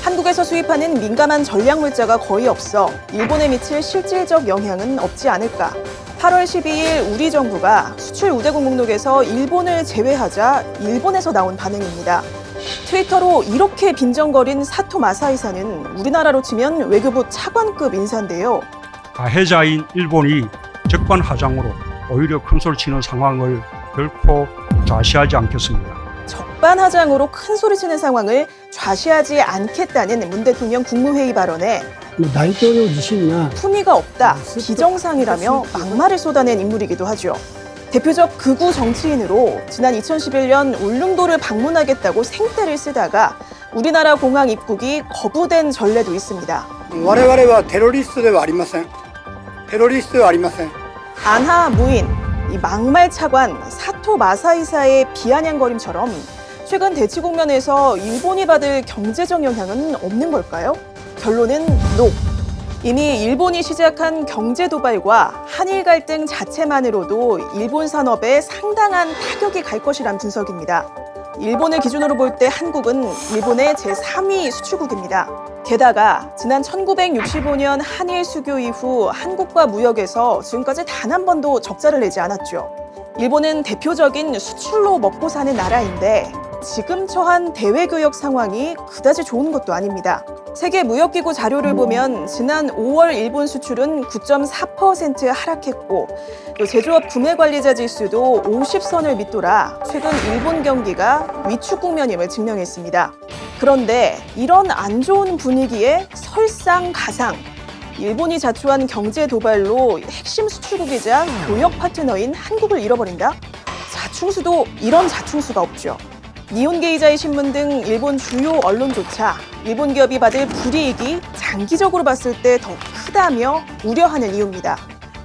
한국에서 수입하는 민감한 전략물자가 거의 없어 일본에 미칠 실질적 영향은 없지 않을까. 8월 12일 우리 정부가 수출 우대국 목록에서 일본을 제외하자 일본에서 나온 반응입니다. 트위터로 이렇게 빈정거린 사토 마사이사는 우리나라로 치면 외교부 차관급 인사인데요. 가해자인 일본이 적반하장으로 오히려 큰소리 치는 상황을 결코 좌시하지 않겠습니다. 적반하장으로 큰소리 치는 상황을 좌시하지 않겠다는 문 대통령 국무회의 발언에 大統領自身が 품위가 없다, 비정상이라며 막말을 쏟아낸 인물이기도 하죠. 대표적 극우 정치인으로 지난 2011년 울릉도를 방문하겠다고 생떼를 쓰다가 우리나라 공항 입국이 거부된 전례도 있습니다. 我々はテロリストではありません。テロリストではありません。 안하 무인, 이 막말 차관 사토 마사이사의 비아냥거림처럼 최근 대치 국면에서 일본이 받을 경제적 영향은 없는 걸까요? 결론은 NO. 이미 일본이 시작한 경제 도발과 한일 갈등 자체만으로도 일본 산업에 상당한 타격이 갈 것이란 분석입니다. 일본을 기준으로 볼 때 한국은 일본의 제3위 수출국입니다. 게다가 지난 1965년 한일 수교 이후 한국과 무역에서 지금까지 단 한 번도 적자를 내지 않았죠. 일본은 대표적인 수출로 먹고 사는 나라인데 지금 처한 대외교역 상황이 그다지 좋은 것도 아닙니다. 세계무역기구 자료를 보면 지난 5월 일본 수출은 9.4% 하락했고 또 제조업 구매관리자 지수도 50선을 밑돌아 최근 일본 경기가 위축 국면임을 증명했습니다. 그런데 이런 안 좋은 분위기에 설상가상 일본이 자초한 경제 도발로 핵심 수출국이자 교역 파트너인 한국을 잃어버린다? 자충수도 이런 자충수가 없죠. 니혼게이자의 신문 등 일본 주요 언론조차 일본 기업이 받을 불이익이 장기적으로 봤을 때 더 크다며 우려하는 이유입니다.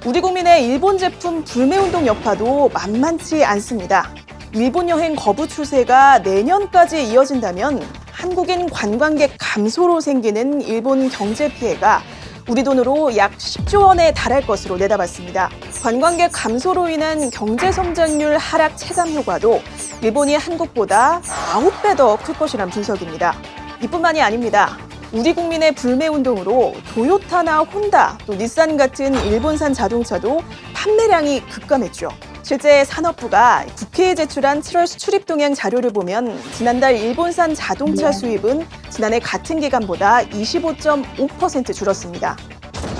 우리 국민의 일본 제품 불매운동 여파도 만만치 않습니다. 일본 여행 거부 추세가 내년까지 이어진다면 한국인 관광객 감소로 생기는 일본 경제 피해가 우리 돈으로 약 10조 원에 달할 것으로 내다봤습니다. 관광객 감소로 인한 경제 성장률 하락 체감 효과도 일본이 한국보다 9배 더 클 것이란 분석입니다. 이뿐만이 아닙니다. 우리 국민의 불매운동으로 도요타나 혼다, 또 닛산 같은 일본산 자동차도 판매량이 급감했죠. 실제 산업부가 국회에 제출한 7월 수출입 동향 자료를 보면 지난달 일본산 자동차 수입은 지난해 같은 기간보다 25.5% 줄었습니다.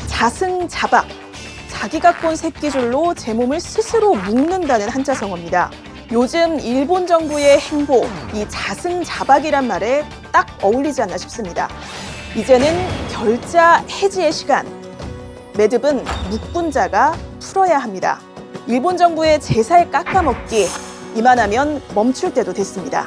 자승자박, 자기가 꼰 새끼줄로 제 몸을 스스로 묶는다는 한자성어입니다. 요즘 일본 정부의 행보, 이 자승자박이란 말에 딱 어울리지 않나 싶습니다. 이제는 결자 해지의 시간. 매듭은 묶은 자가 풀어야 합니다. 일본 정부의 제살 깎아먹기, 이만하면 멈출 때도 됐습니다.